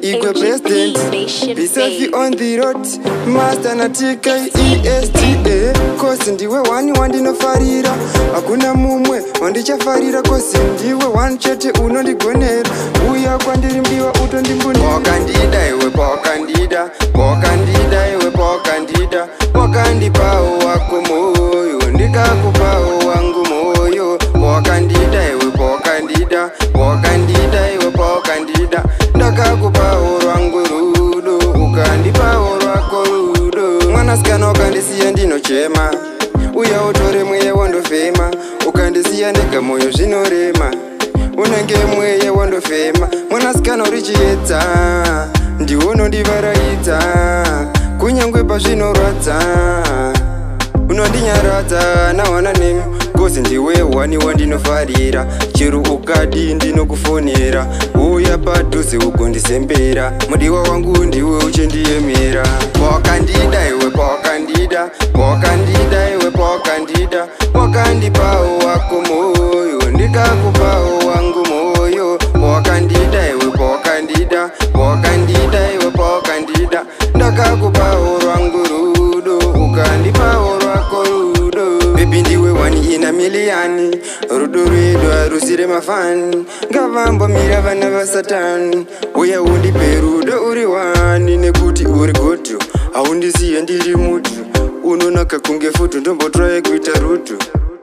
Igwe president, be safe on the road. Master na TKESTA. Kosi ndiwe wani no farira. Hakuna mumwe wandichafarira. Kosi ndiwe one chete unondigonera. Uya kwandirimbiwa utondimbunira. Pokandida iwe pokandida. Pokandida iwe pokandida. Pokandipawo wako moyo. Ndikakupawo wangu moyo. Pokandida iwe pokandida. Pokandida iwe pokandida. Ndakakupawo rwangu rudo. Ukandipawo rwako rudo. Mwanasikana ukandisiya ndinochema. Uya utore mweya wandofema. Ukandisiya ndega moyo zvinorema. Unenge mweya wandofema. Mwanasikana urichiedza. Ndiwe unondivaraidza. Kunyangwe pazvinorwadza. Unondinyaradza nawana nemi. Kosi ndiwe wandinofarira. Chero ukadi ndinokufonera. Uya padhuze ugondisembera. Mudiwa wangu ndiwe uchindiemera. Pokandida iwe pokandida. Pokandida iwe pokandida. Pokandipawo wako moyo. Ndikakupawo wangu moyo. Pokandida iwe pokandida. Pokandida iwe pokandida. Ndakakupawo rwangu rudo. Ukandipawo rwako rudo. Baby ndiwe wani ina miliani. Rudo rwedu harusire mafani. Ngavambomira vana vasatani. Uya undipe rudo uri wani. Nekuti uri goto haundisiye ndiri mutu. Unonaka kunge futu ndombotraye kuita rutu.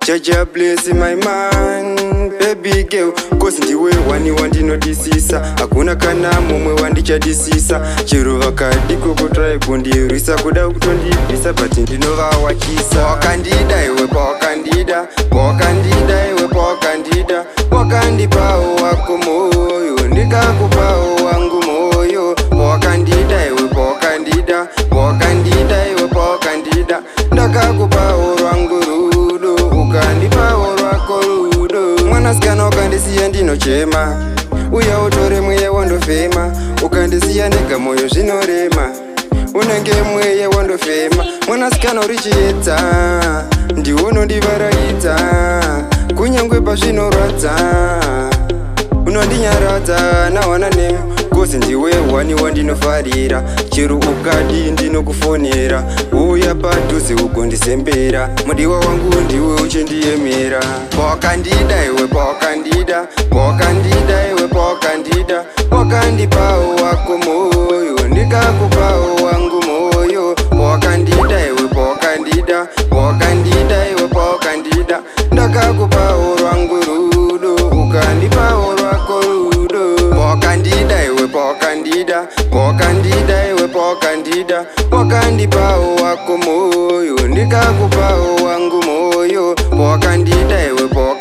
Jaja bless my man, baby girl. Kosi ndiwe wandinodisisa. Hakuna kana mumwe wandichadisisa. Chero vakadiko kutraye kundirwisa. Kuda kutondibvisa but ndinovawachisa. Pokandida iwe pokandida. Pokandida iwe pokandida. Pokandipawo wako moyo. Ndikakupawo wangu moyo. Pokandida iwe pokandida. Pokandida iwe pokandida. Ndakakupawo rwangu rudo. Ukandipawo rwako rudo. Mwanasikana ukandisiya ndinochema. Uya utore mweya wandofema. Ukandisiya ndega moyo zvinorema. Unenge mweya wandofema. Mwanasikana urichiedza. Ndiwe unondivaraidza. Kunyangwe pazvinorwadza. Unondinyaradza nawana nemi. Kosi ndiwe wandinofarira. Chero ukadi ndinokufonera. Uya padhuze ugondisembera. Mudiwa wangu ndiwe uchindiemera. Pokandida iwe pokandida. Pokandida iwe pokandida. Pokandipawo wako moyo. Ndikakupawo wangu moyo. Pokandida iwe pokandida. Pokandida iwe pokandida. Ndakakupawo rwangu rudo. Ukandipawo rwako rudo. Pokandida iwe pokandida. Pokandida iwe pokandida. Pokandipawo wako moyo. Ndikakupawo wangu moyo. Pokandida iwe pokandida.